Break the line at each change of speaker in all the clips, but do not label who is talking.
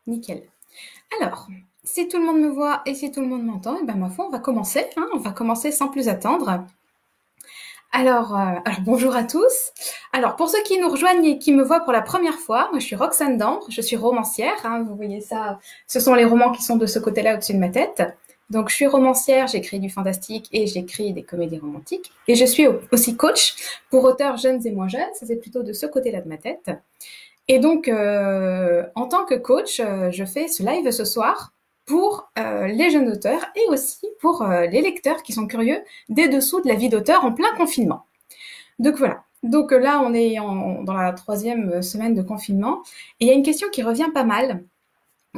Nickel. Alors, si tout le monde me voit et si tout le monde m'entend, eh ben, ma foi, on va commencer, hein, on va commencer sans plus attendre. Alors, bonjour à tous. Alors, pour ceux qui nous rejoignent et qui me voient pour la première fois, moi, je suis Roxane Dambre, je suis romancière, hein, vous voyez ça, ce sont les romans qui sont de ce côté-là au-dessus de ma tête. Donc, je suis romancière, j'écris du fantastique et j'écris des comédies romantiques. Et je suis aussi coach pour auteurs jeunes et moins jeunes, ça c'est plutôt de ce côté-là de ma tête. Et donc, en tant que coach, je fais ce live ce soir pour les jeunes auteurs et aussi pour les lecteurs qui sont curieux des dessous de la vie d'auteur en plein confinement. Donc voilà. Donc là, on est dans la 3e semaine de confinement et il y a une question qui revient pas mal,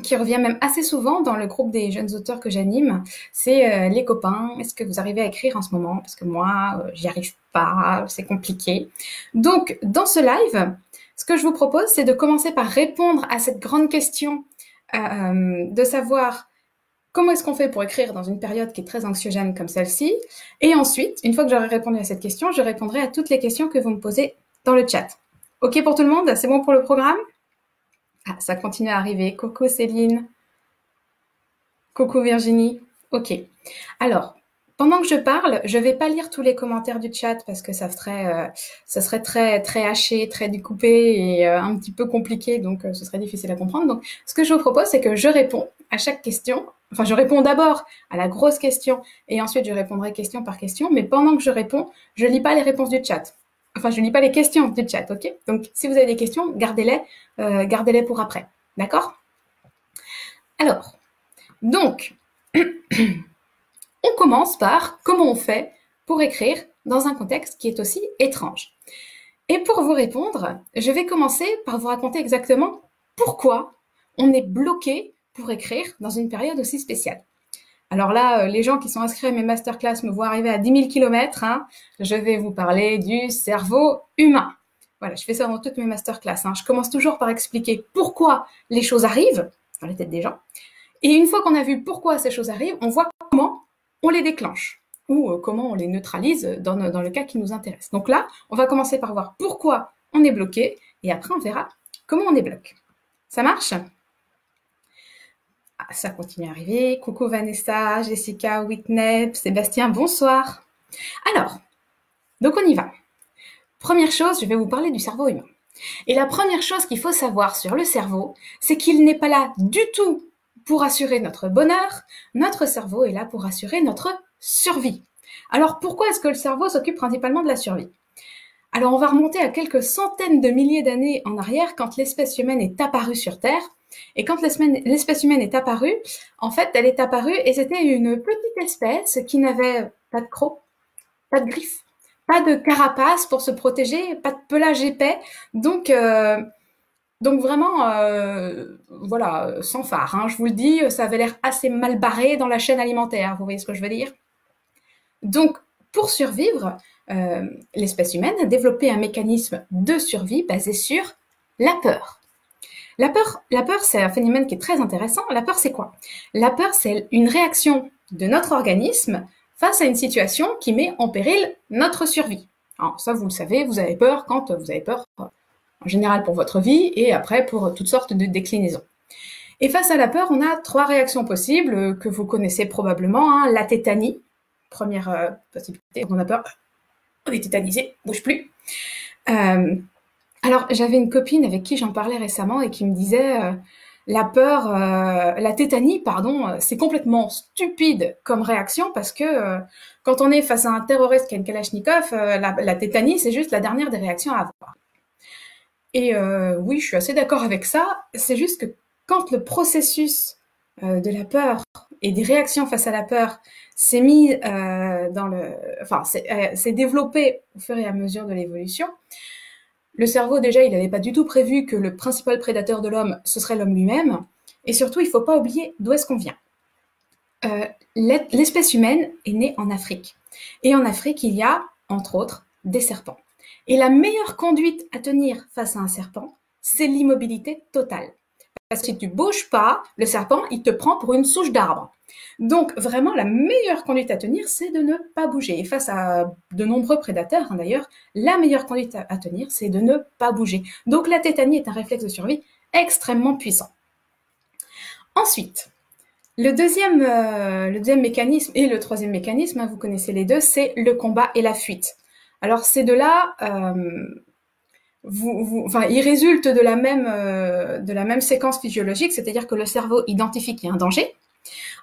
qui revient même assez souvent dans le groupe des jeunes auteurs que j'anime, c'est les copains, est-ce que vous arrivez à écrire en ce moment? Parce que moi, j'y arrive pas, c'est compliqué. Donc, dans ce live, ce que je vous propose, c'est de commencer par répondre à cette grande question de savoir comment est-ce qu'on fait pour écrire dans une période qui est très anxiogène comme celle-ci. Et ensuite, une fois que j'aurai répondu à cette question, je répondrai à toutes les questions que vous me posez dans le chat. OK pour tout le monde? C'est bon pour le programme? Ah, ça continue à arriver. Coucou Céline. Coucou Virginie. OK. Alors, pendant que je parle, je vais pas lire tous les commentaires du chat parce que ça serait très haché, très découpé et un petit peu compliqué, donc ce serait difficile à comprendre. Donc, ce que je vous propose, c'est que je réponds à chaque question. Enfin, je réponds d'abord à la grosse question et ensuite je répondrai question par question. Mais pendant que je réponds, je lis pas les réponses du chat. Enfin, je lis pas les questions du chat, ok? Donc, si vous avez des questions, gardez-les pour après. D'accord? Alors, donc, on commence par comment on fait pour écrire dans un contexte qui est aussi étrange. Et pour vous répondre, je vais commencer par vous raconter exactement pourquoi on est bloqué pour écrire dans une période aussi spéciale. Alors là, les gens qui sont inscrits à mes masterclass me voient arriver à 10 000 km. Hein. Je vais vous parler du cerveau humain. Voilà, je fais ça dans toutes mes masterclass. Hein. Je commence toujours par expliquer pourquoi les choses arrivent dans les têtes des gens. Et une fois qu'on a vu pourquoi ces choses arrivent, on voit comment on les déclenche ou comment on les neutralise dans le cas qui nous intéresse. Donc là, on va commencer par voir pourquoi on est bloqué et après on verra comment on débloque. Ça marche? Ah, ça continue à arriver. Coucou Vanessa, Jessica, Whitney, Sébastien, bonsoir. Alors, donc on y va. Première chose, je vais vous parler du cerveau humain. Et la première chose qu'il faut savoir sur le cerveau, c'est qu'il n'est pas là du tout pour assurer notre bonheur, notre cerveau est là pour assurer notre survie. Alors pourquoi est-ce que le cerveau s'occupe principalement de la survie? Alors on va remonter à quelques centaines de milliers d'années en arrière quand l'espèce humaine est apparue sur Terre. Et quand l'espèce humaine est apparue, en fait elle est apparue et c'était une petite espèce qui n'avait pas de crocs, pas de griffes, pas de carapace pour se protéger, pas de pelage épais. Donc vraiment, voilà, sans phare. Hein, je vous le dis, ça avait l'air assez mal barré dans la chaîne alimentaire. Vous voyez ce que je veux dire? Donc, pour survivre, l'espèce humaine a développé un mécanisme de survie basé sur la peur. La peur, c'est un phénomène qui est très intéressant. La peur, c'est quoi? La peur, c'est une réaction de notre organisme face à une situation qui met en péril notre survie. Alors, ça, vous le savez, vous avez peur quand vous avez peur en général pour votre vie et après pour toutes sortes de déclinaisons. Et face à la peur, on a 3 réactions possibles que vous connaissez probablement. Hein. La tétanie, première possibilité, on a peur, on est tétanisé, bouge plus. Alors j'avais une copine avec qui j'en parlais récemment et qui me disait la peur, la tétanie, pardon, c'est complètement stupide comme réaction parce que quand on est face à un terroriste qui a une Kalachnikov, la tétanie c'est juste la dernière des réactions à avoir. Et oui, je suis assez d'accord avec ça. C'est juste que quand le processus de la peur et des réactions face à la peur s'est mis s'est développé au fur et à mesure de l'évolution, le cerveau déjà, il n'avait pas du tout prévu que le principal prédateur de l'homme, ce serait l'homme lui-même. Et surtout, il ne faut pas oublier d'où est-ce qu'on vient. L'espèce humaine est née en Afrique. Et en Afrique, il y a, entre autres, des serpents. Et la meilleure conduite à tenir face à un serpent, c'est l'immobilité totale. Parce que si tu bouges pas, le serpent, il te prend pour une souche d'arbre. Donc, vraiment, la meilleure conduite à tenir, c'est de ne pas bouger. Et face à de nombreux prédateurs, hein, d'ailleurs, la meilleure conduite à tenir, c'est de ne pas bouger. Donc, la tétanie est un réflexe de survie extrêmement puissant. Ensuite, le deuxième mécanisme et le troisième mécanisme, hein, vous connaissez les deux, c'est le combat et la fuite. Alors ces deux-là, enfin, ils résultent de la même séquence physiologique, c'est-à-dire que le cerveau identifie qu'il y a un danger.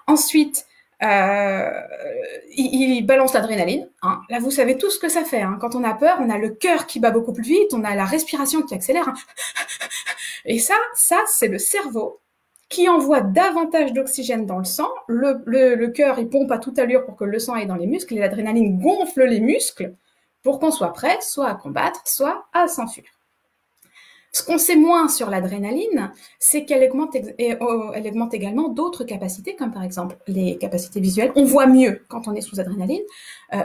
Ensuite, il balance l'adrénaline. Hein. Là, vous savez tout ce que ça fait. Hein. Quand on a peur, on a le cœur qui bat beaucoup plus vite, on a la respiration qui accélère. Hein. Et ça, c'est le cerveau qui envoie davantage d'oxygène dans le sang. Le cœur, il pompe à toute allure pour que le sang aille dans les muscles, et l'adrénaline gonfle les muscles pour qu'on soit prêt, soit à combattre, soit à s'enfuir. Ce qu'on sait moins sur l'adrénaline, c'est qu'elle augmente également d'autres capacités, comme par exemple les capacités visuelles. On voit mieux quand on est sous adrénaline,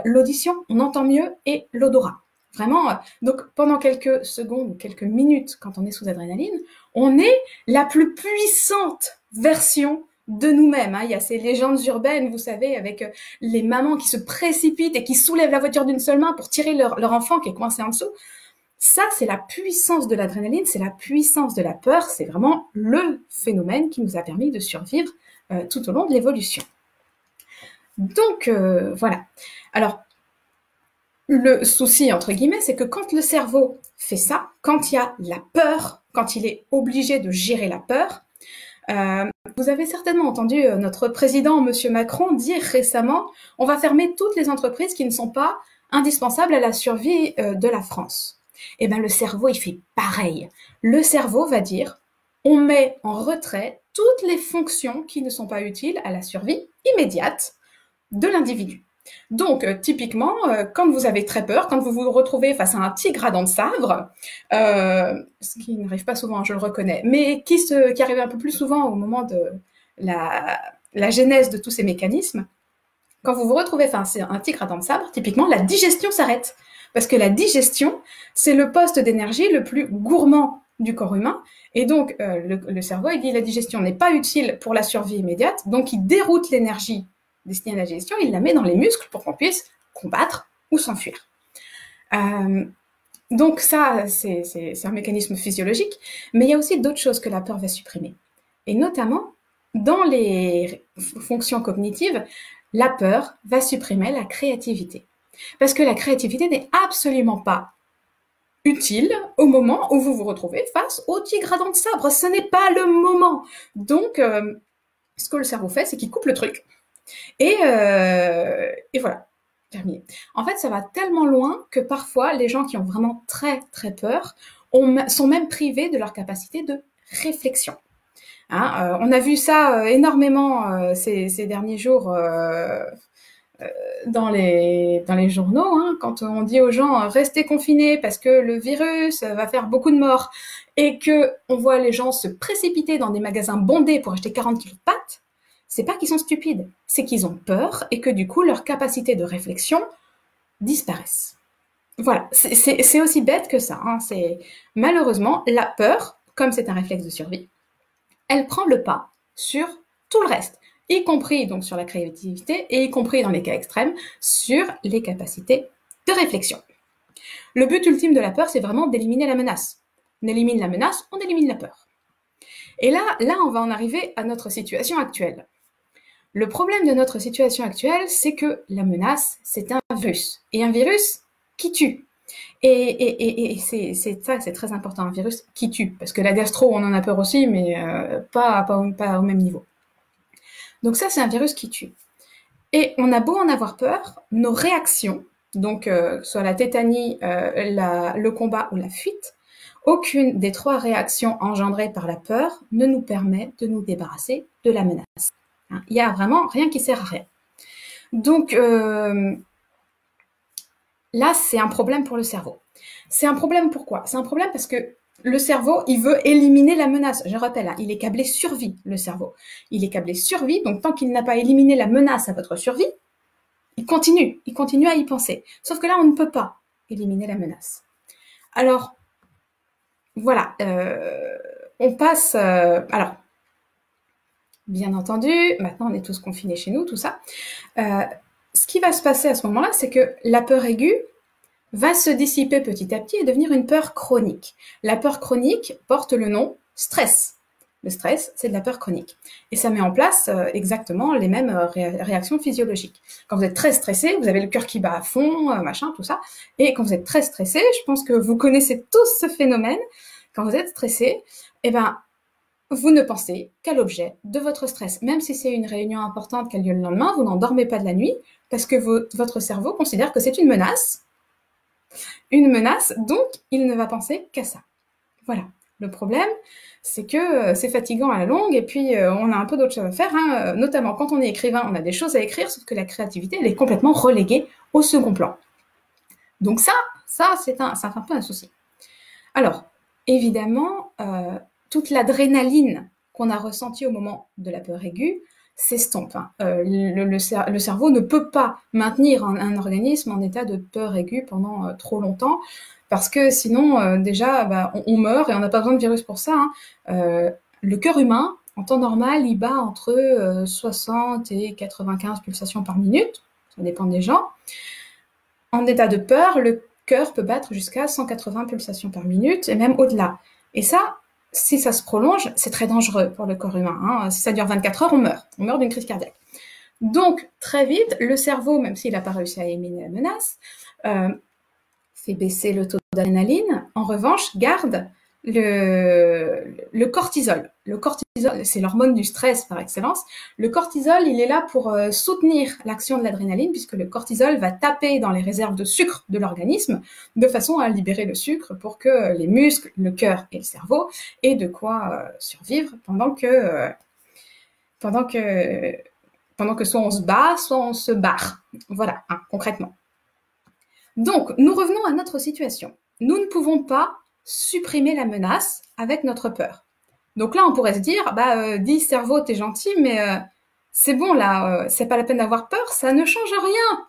l'audition, on entend mieux, et l'odorat. Vraiment, donc pendant quelques secondes ou quelques minutes, quand on est sous adrénaline, on est la plus puissante version de nous-mêmes. Hein. Il y a ces légendes urbaines, vous savez, avec les mamans qui se précipitent et qui soulèvent la voiture d'une seule main pour tirer leur enfant qui est coincé en dessous. Ça, c'est la puissance de l'adrénaline, c'est la puissance de la peur, c'est vraiment le phénomène qui nous a permis de survivre tout au long de l'évolution. Donc, voilà. Alors, le souci, entre guillemets, c'est que quand le cerveau fait ça, quand il y a la peur, quand il est obligé de gérer la peur, vous avez certainement entendu notre président, Monsieur Macron, dire récemment « On va fermer toutes les entreprises qui ne sont pas indispensables à la survie de la France ». Eh bien, le cerveau, il fait pareil. Le cerveau va dire « On met en retrait toutes les fonctions qui ne sont pas utiles à la survie immédiate de l'individu ». Donc, typiquement, quand vous avez très peur, quand vous vous retrouvez face à un tigre à dents de sabre, ce qui n'arrive pas souvent, je le reconnais, mais qui arrive un peu plus souvent au moment de la genèse de tous ces mécanismes, quand vous vous retrouvez face à un tigre à dents de sabre, typiquement, la digestion s'arrête. Parce que la digestion, c'est le poste d'énergie le plus gourmand du corps humain. Et donc, le cerveau, il dit la digestion n'est pas utile pour la survie immédiate, donc il déroute l'énergie destinée à la digestion, il la met dans les muscles pour qu'on puisse combattre ou s'enfuir. Donc ça, c'est un mécanisme physiologique, mais il y a aussi d'autres choses que la peur va supprimer. Et notamment, dans les fonctions cognitives, la peur va supprimer la créativité. Parce que la créativité n'est absolument pas utile au moment où vous vous retrouvez face au tigre à dents de sabre. Ce n'est pas le moment. Donc, ce que le cerveau fait, c'est qu'il coupe le truc. Et voilà, terminé. En fait, ça va tellement loin que parfois, les gens qui ont vraiment très, très peur sont même privés de leur capacité de réflexion. Hein, on a vu ça énormément ces derniers jours dans les journaux, hein, quand on dit aux gens restez confinés parce que le virus va faire beaucoup de morts et que on voit les gens se précipiter dans des magasins bondés pour acheter 40 kilos de pâtes, c'est pas qu'ils sont stupides, c'est qu'ils ont peur et que du coup leur capacité de réflexion disparaissent. Voilà, c'est aussi bête que ça. Hein. C'est malheureusement la peur, comme c'est un réflexe de survie, elle prend le pas sur tout le reste, y compris donc sur la créativité et y compris dans les cas extrêmes sur les capacités de réflexion. Le but ultime de la peur, c'est vraiment d'éliminer la menace. On élimine la menace, on élimine la peur. Et là, on va en arriver à notre situation actuelle. Le problème de notre situation actuelle, c'est que la menace, c'est un virus. Et un virus qui tue. Et c'est ça, c'est très important, un virus qui tue. Parce que la gastro, on en a peur aussi, mais pas au même niveau. Donc ça, c'est un virus qui tue. Et on a beau en avoir peur, nos réactions, donc soit la tétanie, le combat ou la fuite, aucune des trois réactions engendrées par la peur ne nous permet de nous débarrasser de la menace. Il y a vraiment rien qui sert à rien. Donc là, c'est un problème pour le cerveau. C'est un problème pourquoi? C'est un problème parce que le cerveau, il veut éliminer la menace. Je rappelle, hein, il est câblé survie, le cerveau. Il est câblé survie, donc tant qu'il n'a pas éliminé la menace à votre survie, il continue à y penser. Sauf que là, on ne peut pas éliminer la menace. Alors, voilà, on passe... alors, bien entendu, maintenant on est tous confinés chez nous, tout ça. Ce qui va se passer à ce moment-là, c'est que la peur aiguë va se dissiper petit à petit et devenir une peur chronique. La peur chronique porte le nom stress. Le stress, c'est de la peur chronique. Et ça met en place exactement les mêmes réactions physiologiques. Quand vous êtes très stressé, vous avez le cœur qui bat à fond, machin, tout ça. Et quand vous êtes très stressé, je pense que vous connaissez tous ce phénomène. Quand vous êtes stressé, eh ben, vous ne pensez qu'à l'objet de votre stress. Même si c'est une réunion importante qui a lieu le lendemain, vous n'en dormez pas de la nuit parce que votre cerveau considère que c'est une menace, donc il ne va penser qu'à ça. Voilà. Le problème, c'est que c'est fatigant à la longue et puis on a un peu d'autres choses à faire, hein. Notamment quand on est écrivain, on a des choses à écrire, sauf que la créativité, elle est complètement reléguée au second plan. Donc ça c'est un peu un souci. Alors, évidemment, toute l'adrénaline qu'on a ressentie au moment de la peur aiguë s'estompe. Hein. Le cerveau ne peut pas maintenir un organisme en état de peur aiguë pendant trop longtemps, parce que sinon, déjà, on meurt et on n'a pas besoin de virus pour ça. Hein. Le cœur humain, en temps normal, il bat entre 60 et 95 pulsations par minute. Ça dépend des gens. En état de peur, le cœur peut battre jusqu'à 180 pulsations par minute et même au-delà. Et ça, si ça se prolonge, c'est très dangereux pour le corps humain. Hein. Si ça dure 24 heures, on meurt. On meurt d'une crise cardiaque. Donc, très vite, le cerveau, même s'il n'a pas réussi à éliminer la menace, fait baisser le taux d'adrénaline. En revanche, garde le cortisol. Le cortisol, c'est l'hormone du stress par excellence. Le cortisol, il est là pour soutenir l'action de l'adrénaline, puisque le cortisol va taper dans les réserves de sucre de l'organisme, de façon à libérer le sucre pour que les muscles, le cœur et le cerveau aient de quoi survivre pendant que soit on se bat, soit on se barre. Voilà, hein, concrètement. Donc, nous revenons à notre situation. Nous ne pouvons pas supprimer la menace avec notre peur. Donc là, on pourrait se dire, dis cerveau, t'es gentil, mais c'est bon là, c'est pas la peine d'avoir peur, ça ne change rien.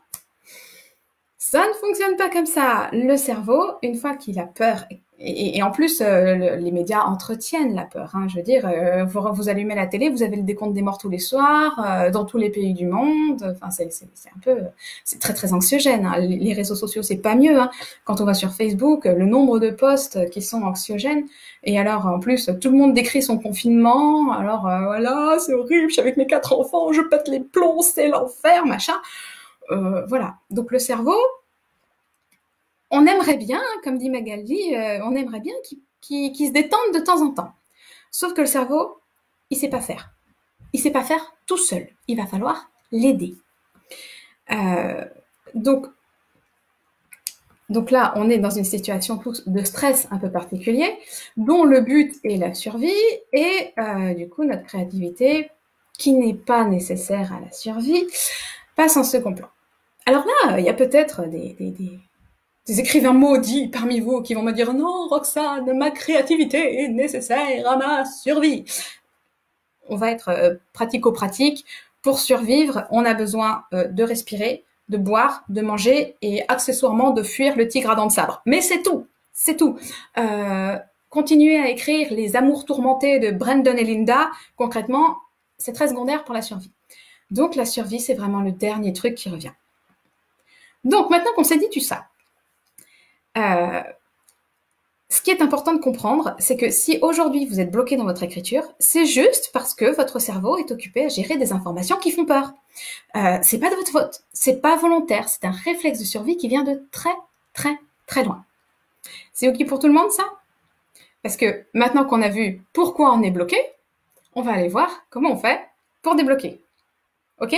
Ça ne fonctionne pas comme ça. Le cerveau, une fois qu'il a peur, et en plus, les médias entretiennent la peur. Hein, je veux dire, vous allumez la télé, vous avez le décompte des morts tous les soirs, dans tous les pays du monde. Enfin, c'est très très anxiogène. Hein. Les réseaux sociaux, c'est pas mieux. Hein. Quand on va sur Facebook, le nombre de posts qui sont anxiogènes. Et alors, en plus, tout le monde décrit son confinement. Alors, voilà, c'est horrible. Je suis avec mes 4 enfants, je pète les plombs, c'est l'enfer, machin. Voilà. Donc le cerveau, on aimerait bien, comme dit Magali, on aimerait bien qu'il se détende de temps en temps. Sauf que le cerveau, il sait pas faire. Il sait pas faire tout seul. Il va falloir l'aider. Donc là, on est dans une situation de stress un peu particulier, dont le but est la survie, et du coup, notre créativité, qui n'est pas nécessaire à la survie, passe en second plan. Alors là, il y a peut-être des écrivains maudits parmi vous qui vont me dire « Non, Roxane, ma créativité est nécessaire à ma survie ». On va être pratico-pratique. Pour survivre, on a besoin de respirer, de boire, de manger et accessoirement de fuir le tigre à dents de sabre. Mais c'est tout, c'est tout. Continuer à écrire les amours tourmentés de Brandon et Linda, concrètement, c'est très secondaire pour la survie. Donc la survie, c'est vraiment le dernier truc qui revient. Donc maintenant qu'on s'est dit tout ça, ce qui est important de comprendre, c'est que si aujourd'hui vous êtes bloqué dans votre écriture, c'est juste parce que votre cerveau est occupé à gérer des informations qui font peur. C'est pas de votre faute, c'est pas volontaire, c'est un réflexe de survie qui vient de très très très loin. C'est ok pour tout le monde ça? Parce que maintenant qu'on a vu pourquoi on est bloqué, on va aller voir comment on fait pour débloquer. Ok?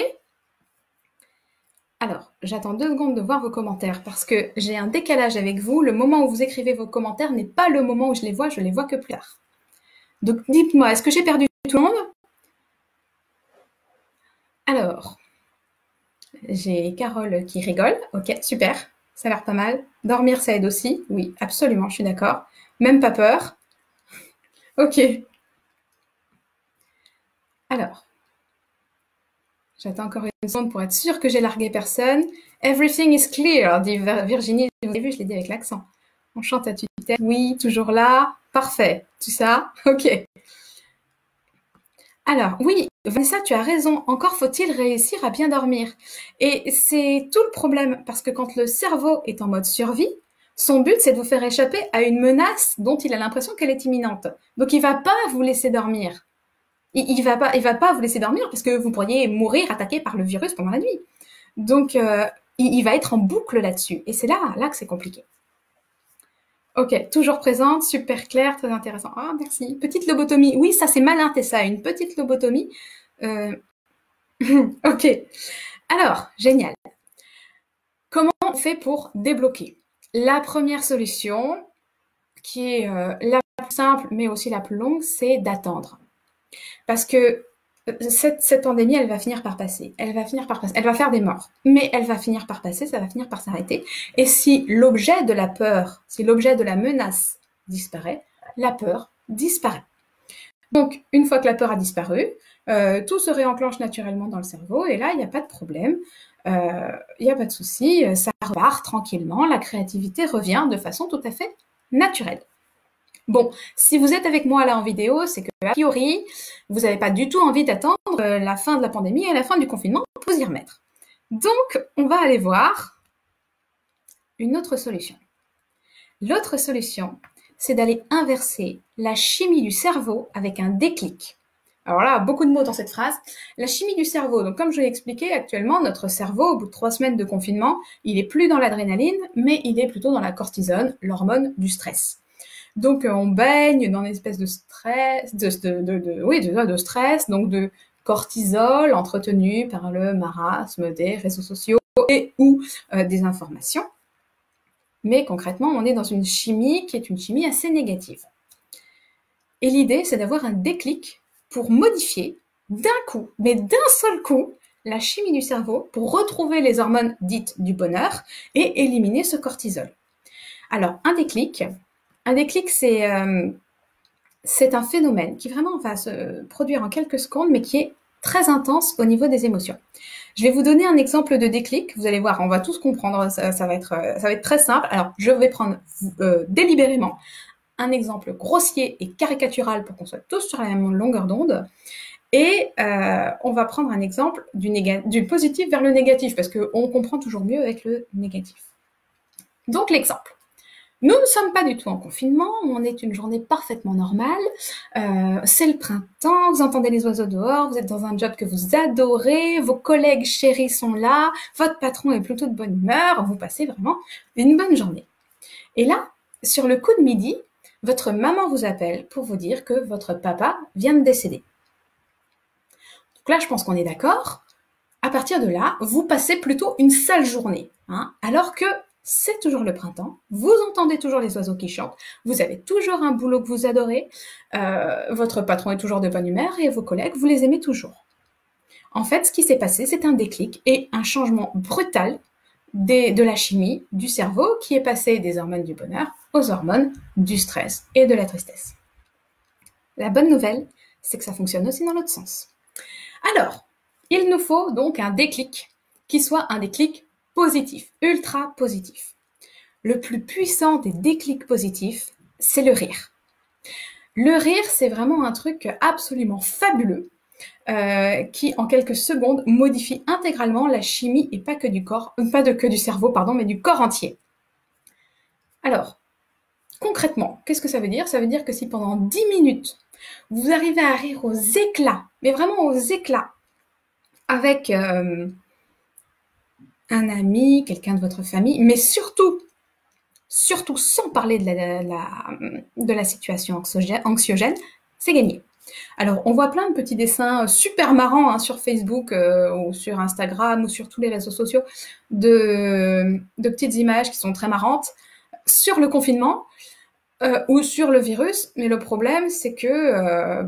Alors, j'attends 2 secondes de voir vos commentaires parce que j'ai un décalage avec vous. Le moment où vous écrivez vos commentaires n'est pas le moment où je les vois que plus tard. Donc, dites-moi, est-ce que j'ai perdu tout le monde? Alors, j'ai Carole qui rigole. Ok, super, ça a l'air pas mal. Dormir, ça aide aussi. Oui, absolument, je suis d'accord. Même pas peur. Ok. Alors, j'attends encore une seconde pour être sûre que j'ai largué personne. Everything is clear, dit Virginie. Vous avez vu, je l'ai dit avec l'accent. On chante à tutelle. Oui, toujours là. Parfait. Tout ça? Ok. Alors, oui, Vanessa, tu as raison. Encore faut-il réussir à bien dormir. Et c'est tout le problème, parce que quand le cerveau est en mode survie, Son but, c'est de vous faire échapper à une menace dont il a l'impression qu'elle est imminente. Donc, il va pas vous laisser dormir. Il va pas vous laisser dormir parce que vous pourriez mourir attaqué par le virus pendant la nuit. Donc, il va être en boucle là-dessus. Et c'est là que c'est compliqué. Ok, toujours présente, super clair, très intéressant. Ah, merci. Petite lobotomie. Oui, ça c'est malin, Tessa, une petite lobotomie. Ok. Alors, génial. Comment on fait pour débloquer? La première solution, qui est la plus simple, mais aussi la plus longue, c'est d'attendre. Parce que cette pandémie, elle va finir par passer. Elle va finir par passer. Elle va faire des morts. Mais elle va finir par passer, ça va finir par s'arrêter. Et si l'objet de la peur, si l'objet de la menace disparaît, la peur disparaît. Donc, une fois que la peur a disparu, tout se réenclenche naturellement dans le cerveau. Et là, il n'y a pas de problème. Il n'y a pas de souci. Ça repart tranquillement. La créativité revient de façon tout à fait naturelle. Bon, si vous êtes avec moi là en vidéo, c'est que a priori, vous n'avez pas du tout envie d'attendre la fin de la pandémie et la fin du confinement pour vous y remettre. Donc, on va aller voir une autre solution. L'autre solution, c'est d'aller inverser la chimie du cerveau avec un déclic. Alors là, beaucoup de mots dans cette phrase. La chimie du cerveau, donc comme je l'ai expliqué, actuellement, notre cerveau, au bout de 3 semaines de confinement, il est plus dans l'adrénaline, mais il est plutôt dans la cortisone, l'hormone du stress. Donc, on baigne dans une espèce de stress, de stress, donc de cortisol entretenu par le marasme des réseaux sociaux et ou des informations. Mais concrètement, on est dans une chimie qui est une chimie assez négative. Et l'idée, c'est d'avoir un déclic pour modifier d'un coup, mais d'un seul coup, la chimie du cerveau pour retrouver les hormones dites du bonheur et éliminer ce cortisol. Alors, un déclic, c'est un phénomène qui vraiment va se produire en quelques secondes, mais qui est très intense au niveau des émotions. Je vais vous donner un exemple de déclic. Vous allez voir, on va tous comprendre. Ça va être très simple. Alors, je vais prendre délibérément un exemple grossier et caricatural pour qu'on soit tous sur la même longueur d'onde. Et on va prendre un exemple du positif vers le négatif, parce qu'on comprend toujours mieux avec le négatif. Donc, l'exemple. Nous ne sommes pas du tout en confinement, on est une journée parfaitement normale, c'est le printemps, vous entendez les oiseaux dehors, vous êtes dans un job que vous adorez, vos collègues chéris sont là, votre patron est plutôt de bonne humeur, vous passez vraiment une bonne journée. Et là, sur le coup de midi, votre maman vous appelle pour vous dire que votre papa vient de décéder. Donc là, je pense qu'on est d'accord. À partir de là, vous passez plutôt une sale journée, hein, alors que c'est toujours le printemps, vous entendez toujours les oiseaux qui chantent, vous avez toujours un boulot que vous adorez, votre patron est toujours de bonne humeur et vos collègues, vous les aimez toujours. En fait, ce qui s'est passé, c'est un déclic et un changement brutal de la chimie du cerveau qui est passé des hormones du bonheur aux hormones du stress et de la tristesse. La bonne nouvelle, c'est que ça fonctionne aussi dans l'autre sens. Alors, il nous faut donc un déclic qui soit un déclic positif, ultra positif. Le plus puissant des déclics positifs, c'est le rire. Le rire, c'est vraiment un truc absolument fabuleux qui, en quelques secondes, modifie intégralement la chimie et pas que du cerveau, mais du corps entier. Alors, concrètement, qu'est-ce que ça veut dire? Ça veut dire que si pendant 10 minutes, vous arrivez à rire aux éclats, mais vraiment aux éclats, avec un ami, quelqu'un de votre famille, mais surtout sans parler de la situation anxiogène, c'est gagné. Alors, on voit plein de petits dessins super marrants sur Facebook ou sur Instagram ou sur tous les réseaux sociaux de petites images qui sont très marrantes sur le confinement ou sur le virus. Mais le problème, c'est que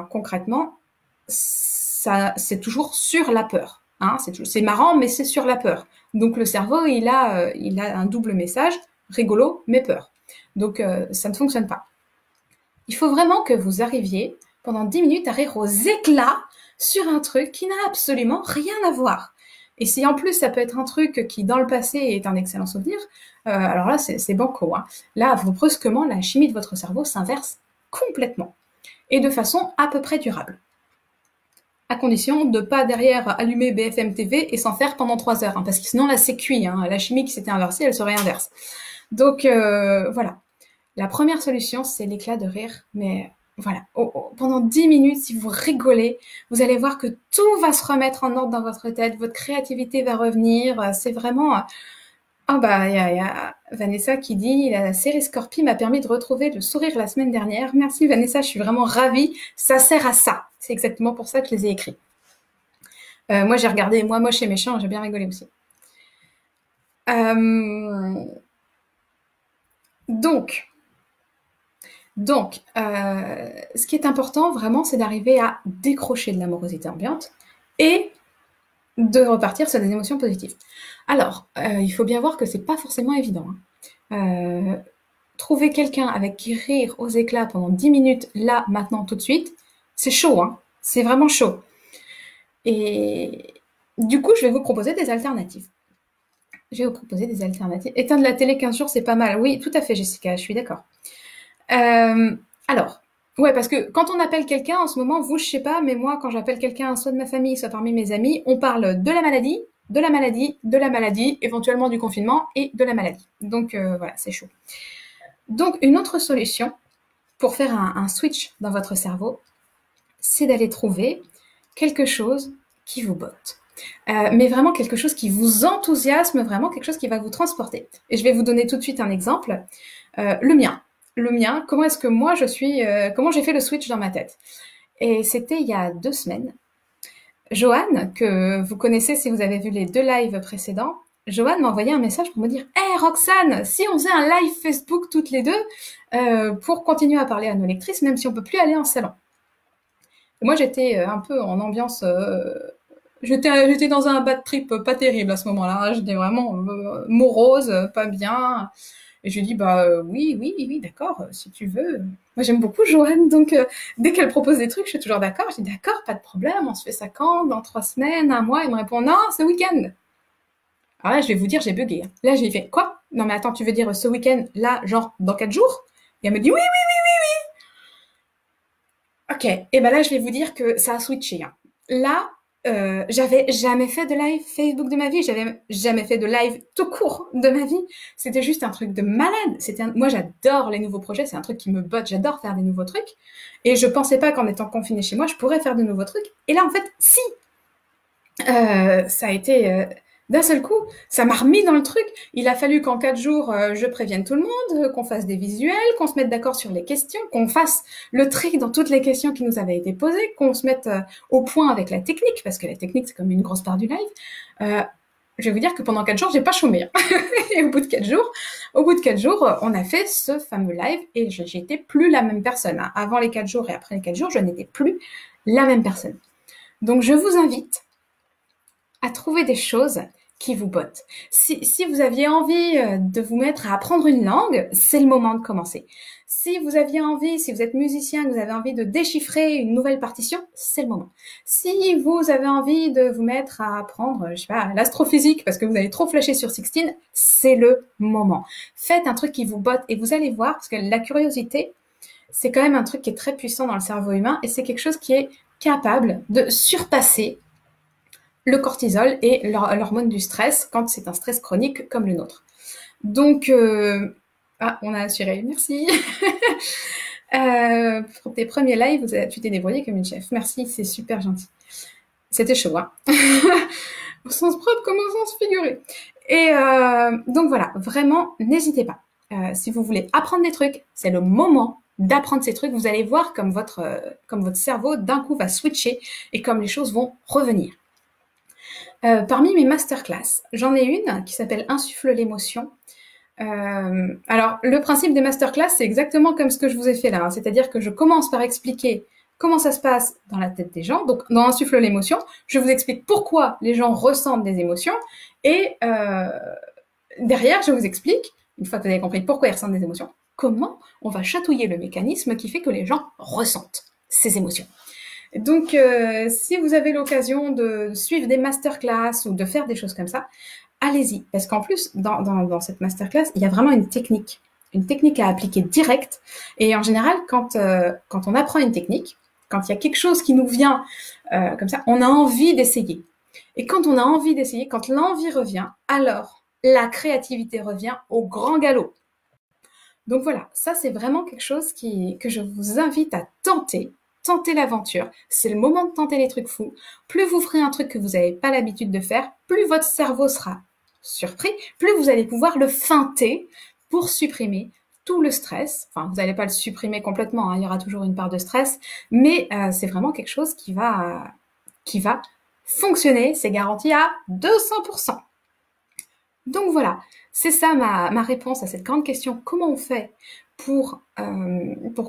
concrètement, c'est toujours sur la peur. Hein, c'est marrant, mais c'est sur la peur. Donc le cerveau, il a un double message, rigolo, mais peur. Donc ça ne fonctionne pas. Il faut vraiment que vous arriviez pendant 10 minutes à rire aux éclats sur un truc qui n'a absolument rien à voir. Et si en plus ça peut être un truc qui dans le passé est un excellent souvenir, alors là c'est banco. Hein. Là, brusquement, la chimie de votre cerveau s'inverse complètement et de façon à peu près durable. à condition de pas derrière allumer BFM TV et s'en faire pendant 3 heures, hein, parce que sinon là c'est cuit, hein, la chimie qui s'était inversée, elle se réinverse. Donc voilà. La première solution, c'est l'éclat de rire, mais voilà, pendant 10 minutes, si vous rigolez, vous allez voir que tout va se remettre en ordre dans votre tête, votre créativité va revenir, c'est vraiment... Ah bah, il y a Vanessa qui dit « La série Scorpi m'a permis de retrouver le sourire la semaine dernière. » Merci Vanessa, je suis vraiment ravie. Ça sert à ça. C'est exactement pour ça que je les ai écrits. Moi, j'ai regardé Moi, moche et méchant, j'ai bien rigolé aussi. Donc, ce qui est important vraiment, c'est d'arriver à décrocher de l'amorosité ambiante et de repartir sur des émotions positives. Alors, il faut bien voir que c'est pas forcément évident, hein. Trouver quelqu'un avec qui rire aux éclats pendant 10 minutes, là, maintenant, tout de suite, c'est chaud, hein. C'est vraiment chaud. Et du coup, je vais vous proposer des alternatives. Éteindre la télé 15 jours, c'est pas mal. Oui, tout à fait, Jessica, je suis d'accord. Alors, ouais, parce que quand on appelle quelqu'un, en ce moment, vous, je sais pas, mais moi, quand j'appelle quelqu'un, soit de ma famille, soit parmi mes amis, on parle de la maladie, de la maladie, de la maladie, éventuellement du confinement et de la maladie. Donc, voilà, c'est chaud. Donc, une autre solution pour faire un switch dans votre cerveau, c'est d'aller trouver quelque chose qui vous botte. Mais vraiment quelque chose qui vous enthousiasme, vraiment quelque chose qui va vous transporter. Et je vais vous donner tout de suite un exemple. Le mien, comment est-ce que moi comment j'ai fait le switch dans ma tête. Et c'était il y a 2 semaines. Joanne, que vous connaissez si vous avez vu les 2 lives précédents, Joanne m'a envoyé un message pour me dire « Hey Roxane, si on faisait un live Facebook toutes les deux pour continuer à parler à nos lectrices, même si on peut plus aller en salon. » Moi, j'étais un peu en ambiance... J'étais dans un bad trip pas terrible à ce moment-là. J'étais vraiment morose, pas bien. Et je lui dis oui, d'accord, si tu veux. Moi j'aime beaucoup Joanne, donc dès qu'elle propose des trucs, je suis toujours d'accord. Je dis d'accord, pas de problème, on se fait ça quand? Dans 3 semaines, 1 mois? Elle me répond non, ce week-end. Alors là, je vais vous dire, j'ai bugué. Là, j'ai fait quoi? Non mais attends, tu veux dire ce week-end, là, genre dans 4 jours? Et elle me dit oui. Ok, et ben là, je vais vous dire que ça a switché, hein. Là, j'avais jamais fait de live Facebook de ma vie, j'avais jamais fait de live tout court de ma vie. C'était juste un truc de malade. Moi, j'adore les nouveaux projets, c'est un truc qui me botte, j'adore faire des nouveaux trucs. Et je pensais pas qu'en étant confinée chez moi, je pourrais faire de nouveaux trucs. Et là, en fait, si. Ça a été d'un seul coup, ça m'a remis dans le truc. Il a fallu qu'en 4 jours, je prévienne tout le monde, qu'on fasse des visuels, qu'on se mette d'accord sur les questions, qu'on fasse le tri dans toutes les questions qui nous avaient été posées, qu'on se mette au point avec la technique, parce que la technique, c'est comme une grosse part du live. Je vais vous dire que pendant 4 jours, j'ai pas chômé. Et au bout de 4 jours, on a fait ce fameux live et j'étais plus la même personne, hein. Avant les 4 jours et après les 4 jours, je n'étais plus la même personne. Donc, je vous invite à trouver des choses qui vous bottent. Si vous aviez envie de vous mettre à apprendre une langue, c'est le moment de commencer. Si vous aviez envie, si vous êtes musicien, que vous avez envie de déchiffrer une nouvelle partition, c'est le moment. Si vous avez envie de vous mettre à apprendre, je sais pas, l'astrophysique parce que vous avez trop flashé sur Sixtine, c'est le moment. Faites un truc qui vous botte et vous allez voir, parce que la curiosité, c'est quand même un truc qui est très puissant dans le cerveau humain et c'est quelque chose qui est capable de surpasser le cortisol et l'hormone du stress quand c'est un stress chronique comme le nôtre. Donc, on a assuré, merci. Pour tes premiers lives, tu t'es débrouillée comme une chef. Merci, c'est super gentil. C'était chaud, hein. Au sens propre comme au sens figuré. Et donc voilà, vraiment, n'hésitez pas. Si vous voulez apprendre des trucs, c'est le moment d'apprendre ces trucs. Vous allez voir comme votre cerveau d'un coup va switcher et comme les choses vont revenir. Parmi mes masterclass, j'en ai une qui s'appelle Insuffle l'émotion. Alors, le principe des masterclass, c'est exactement comme ce que je vous ai fait là, hein. C'est-à-dire que je commence par expliquer comment ça se passe dans la tête des gens. Donc, dans Insuffle l'émotion, je vous explique pourquoi les gens ressentent des émotions et derrière, je vous explique, une fois que vous avez compris pourquoi ils ressentent des émotions, comment on va chatouiller le mécanisme qui fait que les gens ressentent ces émotions. Donc, si vous avez l'occasion de suivre des masterclass ou de faire des choses comme ça, allez-y. Parce qu'en plus, dans cette masterclass, il y a vraiment une technique à appliquer direct. Et en général, quand on apprend une technique, Quand il y a quelque chose qui nous vient comme ça, on a envie d'essayer. Et quand on a envie d'essayer, quand l'envie revient, alors la créativité revient au grand galop. Donc voilà, ça c'est vraiment quelque chose que je vous invite à tenter. Tenter l'aventure. C'est le moment de tenter les trucs fous. Plus vous ferez un truc que vous n'avez pas l'habitude de faire, plus votre cerveau sera surpris, plus vous allez pouvoir le feinter pour supprimer tout le stress. Enfin, vous n'allez pas le supprimer complètement, hein, il y aura toujours une part de stress, mais c'est vraiment quelque chose qui va fonctionner, c'est garanti à 200%. Donc voilà, c'est ça ma réponse à cette grande question. Comment on fait pour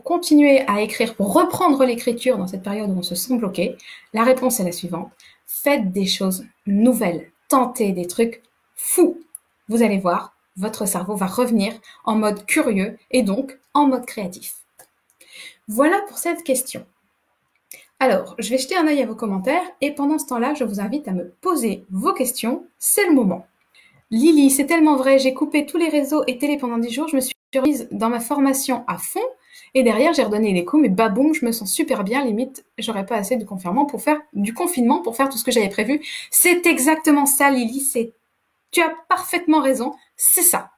continuer à écrire, pour reprendre l'écriture dans cette période où on se sent bloqué? La réponse est la suivante. Faites des choses nouvelles. Tentez des trucs fous. Vous allez voir, votre cerveau va revenir en mode curieux et donc en mode créatif. Voilà pour cette question. Alors, je vais jeter un œil à vos commentaires et pendant ce temps-là, je vous invite à me poser vos questions. C'est le moment. Lily, c'est tellement vrai, j'ai coupé tous les réseaux et télé pendant 10 jours, je me suis remise dans ma formation à fond et derrière j'ai redonné les coups, mais baboum, je me sens super bien, limite j'aurais pas assez de confinement pour faire tout ce que j'avais prévu. C'est exactement ça Lily, tu as parfaitement raison, c'est ça.